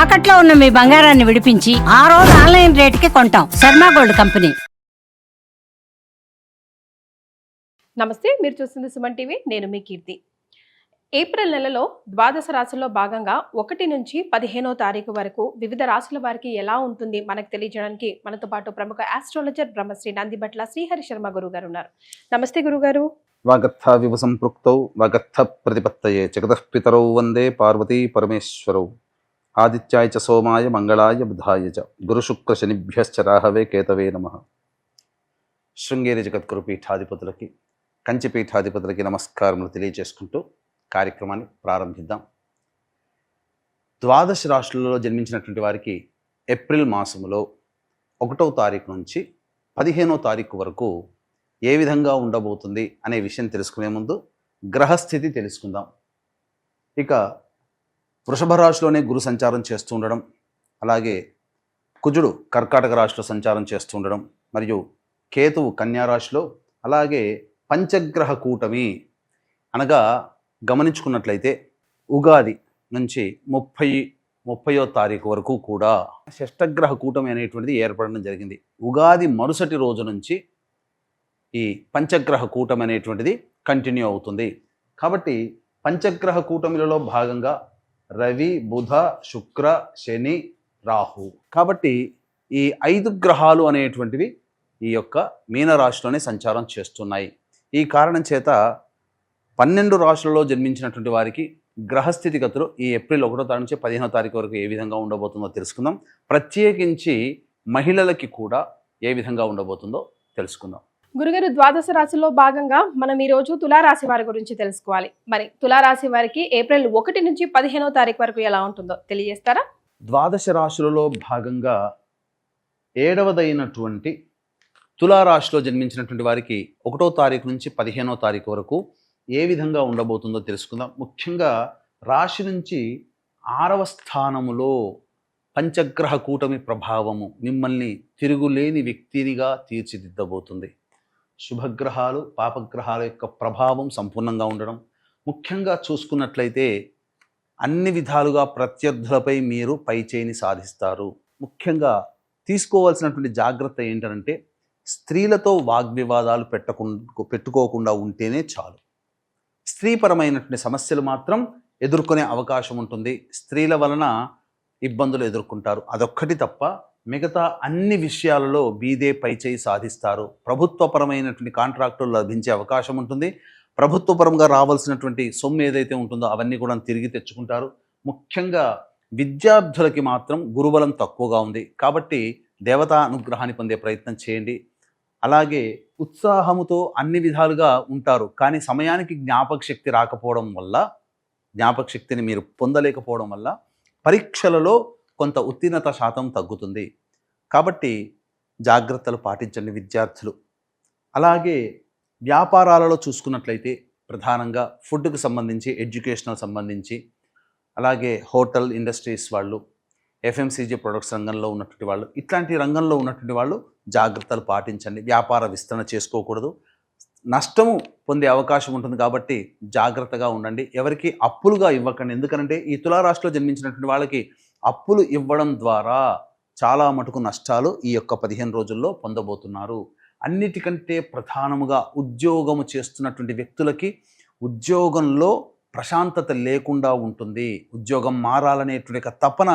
తాకట్లో ఉన్న మీ బంగారాన్ని విడిపించి ఆ రోజు ఆన్లైన్ రేటుకి కొంటాం. Sharma gold company. నమస్తే, మీరు చూస్తుంది సుమన్ టీవీ. నేను మీ కీర్తి. ఏప్రిల్ నెలలో ద్వాదశ రాశుల్లో భాగంగా 1 నుంచి 15వ తారీఖు వరకు వివిధ రాశుల వారికి ఎలా ఉంటుంది మనకు తెలియజేయడానికి మనతో పాటు ప్రముఖ ఆస్ట్రాలజర్ బ్రహ్మశ్రీ నందిబట్ల శ్రీహరి శర్మ గురువు గారు ఉన్నారు. నమస్తే గురుగారు. వాగర్థ వివ సంపృక్తౌ వాగర్థ ప్రతిపత్తయే జగతః పితరౌ వందే పార్వతీ పరమేశ్వరౌ ఆదిత్యాయ చ సోమాయ మంగళాయ బుధాయ చ గురుశుక్ర శనిభ్యశ్చ రాహవే కేతవే నమః. శృంగేరి జగద్గురు పీఠాధిపతులకి కంచి పీఠాధిపతులకి నమస్కారములు తెలియజేసుకుంటూ కార్యక్రమాన్ని ప్రారంభిద్దాం. ద్వాదశ రాశులలో జన్మించినటువంటి వారికి ఏప్రిల్ మాసములో 1వ తారీఖు నుంచి 15వ తారీఖు వరకు ఏ విధంగా ఉండబోతుంది అనే విషయం తెలుసుకునే ముందు గ్రహస్థితి తెలుసుకుందాం. ఇక వృషభ రాశిలోనే గురు సంచారం చేస్తూ ఉండడం, అలాగే కుజుడు కర్కాటక రాశిలో సంచారం చేస్తూ ఉండడం, మరియు కేతువు కన్యా రాశిలో, అలాగే పంచగ్రహ కూటమి అనగా గమనించుకున్నట్లయితే ఉగాది నుంచి 30వ తారీఖు వరకు కూడా షష్టగ్రహ కూటమి అనేటువంటిది ఏర్పడడం జరిగింది. ఉగాది మరుసటి రోజు నుంచి ఈ పంచగ్రహ కూటమి అనేటువంటిది కంటిన్యూ అవుతుంది. కాబట్టి పంచగ్రహ కూటమిలలో భాగంగా రవి, బుధ, శుక్ర, శని, రాహు. కాబట్టి ఈ 5 గ్రహాలు అనేటువంటివి ఈ యొక్క మీనరాశిలోనే సంచారం చేస్తున్నాయి. ఈ కారణం చేత 12 రాశులలో జన్మించినటువంటి వారికి గ్రహస్థితిగతులు ఈ ఏప్రిల్ 1వ తారీఖు నుంచి 15వ తారీఖు వరకు ఏ విధంగా ఉండబోతుందో తెలుసుకుందాం. ప్రత్యేకించి మహిళలకి కూడా ఏ విధంగా ఉండబోతుందో తెలుసుకుందాం. గురుగారు, ద్వాదశ రాశిలో భాగంగా మనం ఈ రోజు తులారాశి వారి గురించి తెలుసుకోవాలి. మరి తులారాశి వారికి ఏప్రిల్ 1 నుంచి 15వ తారీఖు వరకు ఎలా ఉంటుందో తెలియజేస్తారా? ద్వాదశ రాశులలో భాగంగా 7వదైనటువంటి తులారాశిలో జన్మించినటువంటి వారికి 1వ తారీఖు నుంచి 15వ తారీఖు వరకు ఏ విధంగా ఉండబోతుందో తెలుసుకుందాం. ముఖ్యంగా రాశి నుంచి 6వ స్థానములో పంచగ్రహ కూటమి ప్రభావము మిమ్మల్ని తిరుగులేని వ్యక్తినిగా తీర్చిదిద్దబోతుంది. శుభగ్రహాలు, పాపగ్రహాల యొక్క ప్రభావం సంపూర్ణంగా ఉండడం, ముఖ్యంగా చూసుకున్నట్లయితే అన్ని విధాలుగా ప్రత్యర్థులపై మీరు పైచేయిని సాధిస్తారు. ముఖ్యంగా తీసుకోవాల్సినటువంటి జాగ్రత్త ఏంటంటే స్త్రీలతో వాగ్వివాదాలు పెట్టుకోకుండా ఉంటేనే చాలు. స్త్రీపరమైనటువంటి సమస్యలు మాత్రం ఎదుర్కొనే అవకాశం ఉంటుంది. స్త్రీల వలన ఇబ్బందులు ఎదుర్కొంటారు. అదొక్కటి తప్ప మిగతా అన్ని విషయాలలో బీదే పైచేయి సాధిస్తారు. ప్రభుత్వపరమైనటువంటి కాంట్రాక్టులు లభించే అవకాశం ఉంటుంది. ప్రభుత్వపరంగా రావాల్సినటువంటి సొమ్ము ఏదైతే ఉంటుందో అవన్నీ కూడా తిరిగి తెచ్చుకుంటారు. ముఖ్యంగా విద్యార్థులకి మాత్రం గురుబలం తక్కువగా ఉంది. కాబట్టి దేవతా అనుగ్రహాన్ని పొందే ప్రయత్నం చేయండి. అలాగే ఉత్సాహముతో అన్ని విధాలుగా ఉంటారు. కానీ సమయానికి జ్ఞాపక శక్తి రాకపోవడం వల్ల, జ్ఞాపక శక్తిని మీరు పొందలేకపోవడం వల్ల పరీక్షలలో కొంత ఉత్తీర్ణత శాతం తగ్గుతుంది. కాబట్టి జాగ్రత్తలు పాటించండి విద్యార్థులు. అలాగే వ్యాపారాలలో చూసుకున్నట్లయితే ప్రధానంగా ఫుడ్కు సంబంధించి, ఎడ్యుకేషనల్ సంబంధించి, అలాగే హోటల్ ఇండస్ట్రీస్ వాళ్ళు, ఎఫ్ఎంసీజీ ప్రొడక్ట్స్ రంగంలో ఉన్నటువంటి వాళ్ళు, ఇట్లాంటి రంగంలో ఉన్నటువంటి వాళ్ళు జాగ్రత్తలు పాటించండి. వ్యాపార విస్తరణ చేసుకోకూడదు. నష్టము పొందే అవకాశం ఉంటుంది. కాబట్టి జాగ్రత్తగా ఉండండి. ఎవరికి అప్పులుగా ఇవ్వకండి. ఎందుకంటే ఈ తులారాశిలో జన్మించినటువంటి వాళ్ళకి అప్పులు ఇవ్వడం ద్వారా చాలా మటుకు నష్టాలు ఈ యొక్క 15 రోజుల్లో పొందబోతున్నారు. అన్నిటికంటే ప్రధానముగా ఉద్యోగము చేస్తున్నటువంటి వ్యక్తులకి ఉద్యోగంలో ప్రశాంతత లేకుండా ఉంటుంది. ఉద్యోగం మారాలనేటువంటి తపన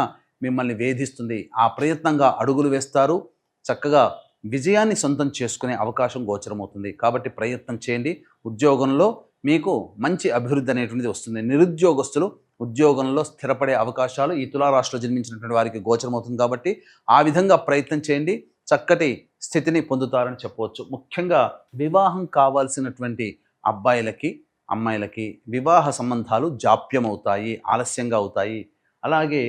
మిమ్మల్ని వేధిస్తుంది. ఆ ప్రయత్నంగా అడుగులు వేస్తారు. చక్కగా విజయాన్ని సొంతం చేసుకునే అవకాశం గోచరమవుతుంది. కాబట్టి ప్రయత్నం చేయండి. ఉద్యోగంలో మీకు మంచి అభివృద్ధి అనేటువంటిది వస్తుంది. నిరుద్యోగస్తులు ఉద్యోగంలో స్థిరపడే అవకాశాలు ఈ తులారాశిలో జన్మించినటువంటి వారికి గోచరమవుతుంది. కాబట్టి ఆ విధంగా ప్రయత్నం చేయండి. చక్కటి స్థితిని పొందుతారని చెప్పవచ్చు. ముఖ్యంగా వివాహం కావాల్సినటువంటి అబ్బాయిలకి, అమ్మాయిలకి వివాహ సంబంధాలు జాప్యమవుతాయి, ఆలస్యంగా అవుతాయి. అలాగే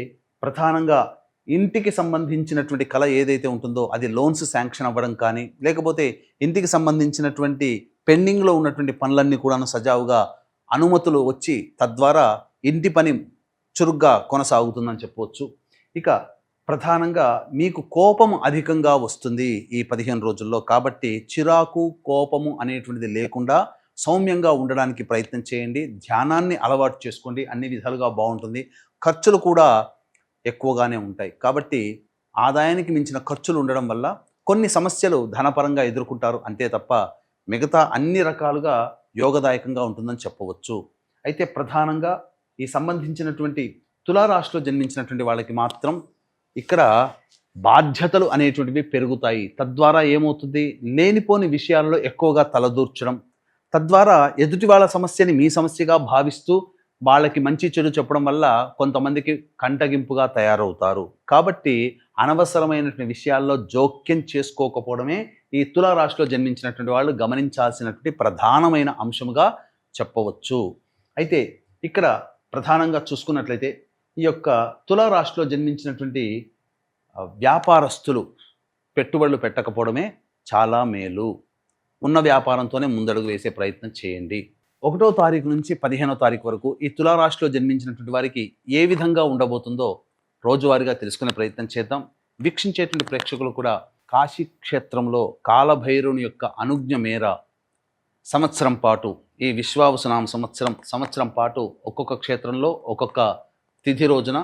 ప్రధానంగా ఇంటికి సంబంధించినటువంటి కళ ఏదైతే ఉంటుందో అది లోన్స్ శాంక్షన్ అవ్వడం కానీ, లేకపోతే ఇంటికి సంబంధించినటువంటి పెండింగ్లో ఉన్నటువంటి పనులన్నీ కూడా సజావుగా అనుమతులు వచ్చి తద్వారా ఇంటి పని చురుగ్గా కొనసాగుతుందని చెప్పవచ్చు. ఇక ప్రధానంగా మీకు కోపము అధికంగా వస్తుంది ఈ 15 రోజుల్లో. కాబట్టి చిరాకు, కోపము అనేటువంటిది లేకుండా సౌమ్యంగా ఉండడానికి ప్రయత్నం చేయండి. ధ్యానాన్ని అలవాటు చేసుకోండి. అన్ని విధాలుగా బాగుంటుంది. ఖర్చులు కూడా ఎక్కువగానే ఉంటాయి. కాబట్టి ఆదాయానికి మించిన ఖర్చులు ఉండడం వల్ల కొన్ని సమస్యలు ధనపరంగా ఎదుర్కొంటారు అంతే తప్ప మిగతా అన్ని రకాలుగా యోగదాయకంగా ఉంటుందని చెప్పవచ్చు. అయితే ప్రధానంగా ఈ సంబంధించినటువంటి తులారాశిలో జన్మించినటువంటి వాళ్ళకి మాత్రం ఇక్కడ బాధ్యతలు అనేటువంటివి పెరుగుతాయి. తద్వారా ఏమవుతుంది, లేనిపోని విషయాలలో ఎక్కువగా తలదూర్చడం, తద్వారా ఎదుటి వాళ్ళ సమస్యని మీ సమస్యగా భావిస్తూ వాళ్ళకి మంచి చెడు చెప్పడం వల్ల కొంతమందికి కంటగింపుగా తయారవుతారు. కాబట్టి అనవసరమైనటువంటి విషయాల్లో జోక్యం చేసుకోకపోవడమే ఈ తులారాశిలో జన్మించినటువంటి వాళ్ళు గమనించాల్సినటువంటి ప్రధానమైన అంశముగా చెప్పవచ్చు. అయితే ఇక్కడ ప్రధానంగా చూసుకున్నట్లయితే ఈ యొక్క తులారాశిలో జన్మించినటువంటి వ్యాపారస్తులు పెట్టుబడులు పెట్టకపోవడమే చాలా మేలు. ఉన్న వ్యాపారంతోనే ముందడుగు వేసే ప్రయత్నం చేయండి. 1వ తారీఖు నుంచి 15వ తారీఖు వరకు ఈ తులారాశిలో జన్మించినటువంటి వారికి ఏ విధంగా ఉండబోతుందో రోజువారీగా తెలుసుకునే ప్రయత్నం చేద్దాం. వీక్షించేటువంటి ప్రేక్షకులు కూడా కాశీ క్షేత్రంలో కాలభైరవుని యొక్క అనుజ్ఞ మేర సంవత్సరం పాటు ఈ విశ్వావసునామ సంవత్సరం పాటు ఒక్కొక్క క్షేత్రంలో ఒక్కొక్క తిథి రోజున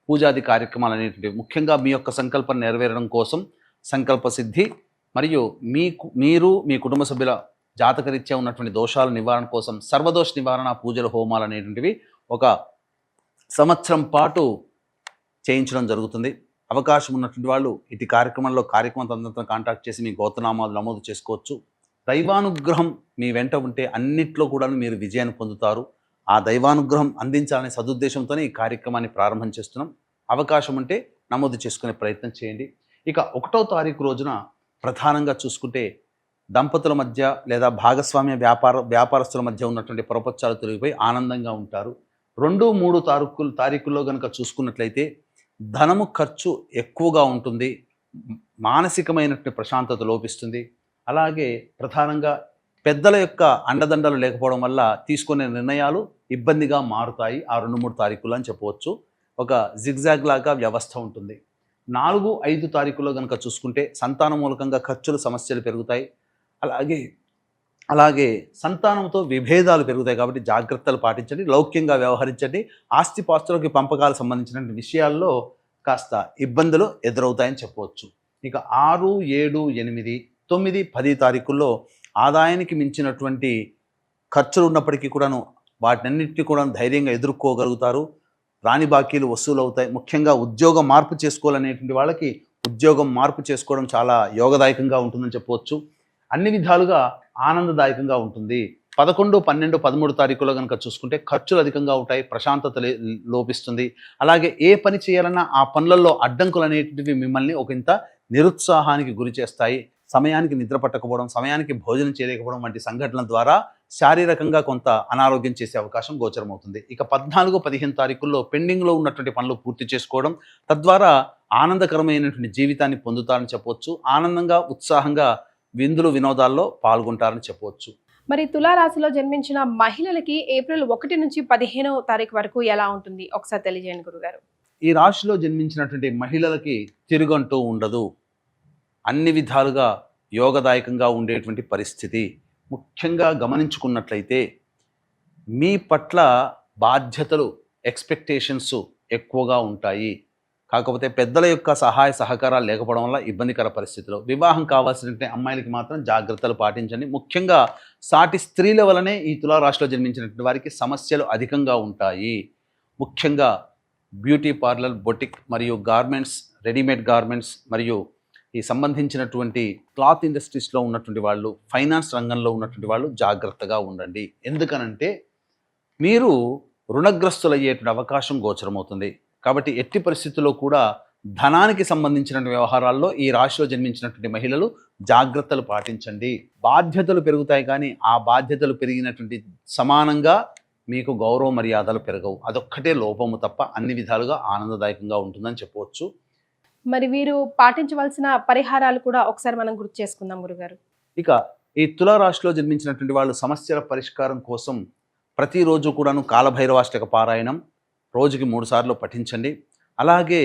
పూజాది కార్యక్రమాలు అనేటువంటివి, ముఖ్యంగా మీ యొక్క సంకల్పం నెరవేరడం కోసం సంకల్ప సిద్ధి మరియు మీరు మీ కుటుంబ సభ్యుల జాతకరీత్యా ఉన్నటువంటి దోషాల నివారణ కోసం సర్వదోష నివారణ పూజలు హోమాలు అనేటువంటివి ఒక సంవత్సరం పాటు చేయించడం జరుగుతుంది. అవకాశం ఉన్నటువంటి వాళ్ళు ఇటు కార్యక్రమంలో తదనంతరం కాంటాక్ట్ చేసి మీ గోత్రనామాలు నమోదు చేసుకోవచ్చు. దైవానుగ్రహం మీ వెంట ఉంటే అన్నిట్లో కూడా మీరు విజయాన్ని పొందుతారు. ఆ దైవానుగ్రహం అందించాలనే సదుద్దేశంతోనే ఈ కార్యక్రమాన్ని ప్రారంభం చేస్తున్నాం. అవకాశం ఉంటే నమోదు చేసుకునే ప్రయత్నం చేయండి. ఇక 1వ తారీఖు రోజున ప్రధానంగా చూసుకుంటే దంపతుల మధ్య లేదా భాగస్వామ్య వ్యాపారస్తుల మధ్య ఉన్నటువంటి పొరపచ్చాలు తొలగిపోయి ఆనందంగా ఉంటారు. 2, 3 తారీఖుల్లో కనుక చూసుకున్నట్లయితే ధనము ఖర్చు ఎక్కువగా ఉంటుంది, మానసికమైనటువంటి ప్రశాంతత లోపిస్తుంది. అలాగే ప్రధానంగా పెద్దల యొక్క అండదండలు లేకపోవడం వల్ల తీసుకునే నిర్ణయాలు ఇబ్బందిగా మారుతాయి. ఆ 2, 3 తారీఖులు అని చెప్పవచ్చు. ఒక జిగ్జాగ్ లాగా వ్యవస్థ ఉంటుంది. 4, 5 తారీఖుల్లో కనుక చూసుకుంటే సంతానం మూలకంగా ఖర్చులు సమస్యలు పెరుగుతాయి. అలాగే సంతానంతో విభేదాలు పెరుగుతాయి. కాబట్టి జాగ్రత్తలు పాటించండి, లౌక్యంగా వ్యవహరించండి. ఆస్తిపాస్తులకి పంపకాలకు సంబంధించిన విషయాల్లో కాస్త ఇబ్బందులు ఎదురవుతాయని చెప్పవచ్చు. ఇక 6, 7, 8, 9, 10 తారీఖుల్లో ఆదాయానికి మించినటువంటి ఖర్చులు ఉన్నప్పటికీ కూడాను వాటినన్నింటినీ కూడా ధైర్యంగా ఎదుర్కోగలుగుతారు. రాని బాకీలు వసూలు అవుతాయి. ముఖ్యంగా ఉద్యోగం మార్పు చేసుకోవాలనేటువంటి వాళ్ళకి ఉద్యోగం మార్పు చేసుకోవడం చాలా యోగదాయకంగా ఉంటుందని చెప్పవచ్చు. అన్ని విధాలుగా ఆనందదాయకంగా ఉంటుంది. 11, 12, 13 తారీఖులో కనుక చూసుకుంటే ఖర్చులు అధికంగా ఉంటాయి, ప్రశాంతత లోపిస్తుంది. అలాగే ఏ పని చేయాలన్నా ఆ పనులలో అడ్డంకులు అనేటివి మిమ్మల్ని ఒకంత నిరుత్సాహానికి గురి చేస్తాయి. సమయానికి నిద్ర పట్టకపోవడం, సమయానికి భోజనం చేయలేకపోవడం వంటి సంఘటనల ద్వారా శారీరకంగా కొంత అనారోగ్యం చేసే అవకాశం గోచరమవుతుంది. ఇక 14, 15 తారీఖుల్లో పెండింగ్లో ఉన్నటువంటి పనులు పూర్తి చేసుకోవడం, తద్వారా ఆనందకరమైనటువంటి జీవితాన్ని పొందుతారని చెప్పవచ్చు. ఆనందంగా ఉత్సాహంగా విందులు వినోదాల్లో పాల్గొంటారని చెప్పవచ్చు. మరి తులారాశిలో జన్మించిన మహిళలకి ఏప్రిల్ 1 నుంచి 15వ తారీఖు వరకు ఎలా ఉంటుంది ఒకసారి తెలియజేయండి గురుగారు. ఈ రాశిలో జన్మించినటువంటి మహిళలకి తిరుగంటూ ఉండదు. అన్ని విధాలుగా యోగదాయకంగా ఉండేటువంటి పరిస్థితి. ముఖ్యంగా గమనించుకున్నట్లయితే మీ పట్ల బాధ్యతలు, ఎక్స్పెక్టేషన్స్ ఎక్కువగా ఉంటాయి. కాకపోతే పెద్దల యొక్క సహాయ సహకారాలు లేకపోవడం వల్ల ఇబ్బందికర పరిస్థితులు. వివాహం కావాల్సినటువంటి అమ్మాయిలకి మాత్రం జాగ్రత్తలు పాటించండి. ముఖ్యంగా సాటి స్త్రీల వలనే ఈ తులారాశిలో జన్మించినటువంటి వారికి సమస్యలు అధికంగా ఉంటాయి. ముఖ్యంగా బ్యూటీ పార్లర్, బొటిక్ మరియు గార్మెంట్స్, రెడీమేడ్ గార్మెంట్స్ మరియు ఈ సంబంధించినటువంటి క్లాత్ ఇండస్ట్రీస్లో ఉన్నటువంటి వాళ్ళు, ఫైనాన్స్ రంగంలో ఉన్నటువంటి వాళ్ళు జాగ్రత్తగా ఉండండి. ఎందుకనంటే మీరు రుణగ్రస్తులయ్యేటువంటి అవకాశం గోచరమవుతుంది. కాబట్టి ఎట్టి పరిస్థితుల్లో కూడా ధనానికి సంబంధించిన వ్యవహారాల్లో ఈ రాశిలో జన్మించినటువంటి మహిళలు జాగ్రత్తలు పాటించండి. బాధ్యతలు పెరుగుతాయి, కానీ ఆ బాధ్యతలు పెరిగినటువంటి సమానంగా మీకు గౌరవ మర్యాదలు పెరగవు. అదొక్కటే లోపము తప్ప అన్ని విధాలుగా ఆనందదాయకంగా ఉంటుందని చెప్పవచ్చు. మరి వీరు పాటించవలసిన పరిహారాలు కూడా ఒకసారి మనం గుర్తు చేసుకుందాం గురుగారు. ఇక ఈ తులారాశిలో జన్మించినటువంటి వాళ్ళు సమస్యల పరిష్కారం కోసం ప్రతిరోజు కూడాను కాలభైరవాష్టక పారాయణం రోజుకి 3 సార్లు పఠించండి. అలాగే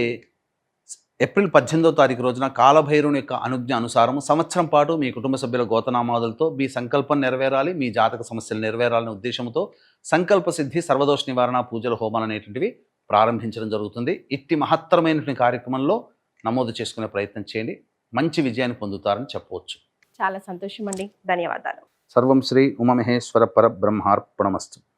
ఏప్రిల్ 18వ తారీఖు రోజున కాలభైరవుని యొక్క అనుజ్ఞ అనుసారం సంవత్సరం పాటు మీ కుటుంబ సభ్యుల గోతనామాదులతో మీ సంకల్పం నెరవేరాలి, మీ జాతక సమస్యలు నెరవేరాలనే ఉద్దేశంతో సంకల్ప సిద్ధి, సర్వదోష నివారణ పూజలు హోమాలు అనేటువంటివి ప్రారంభించడం జరుగుతుంది. ఇట్టి మహత్తరమైనటువంటి కార్యక్రమంలో నమోదు చేసుకునే ప్రయత్నం చేయండి. మంచి విజయాన్ని పొందుతారని చెప్పవచ్చు. చాలా సంతోషం అండి. ధన్యవాదాలు. సర్వం శ్రీ ఉమామహేశ్వర పరబ్రహ్మార్పణమస్తు.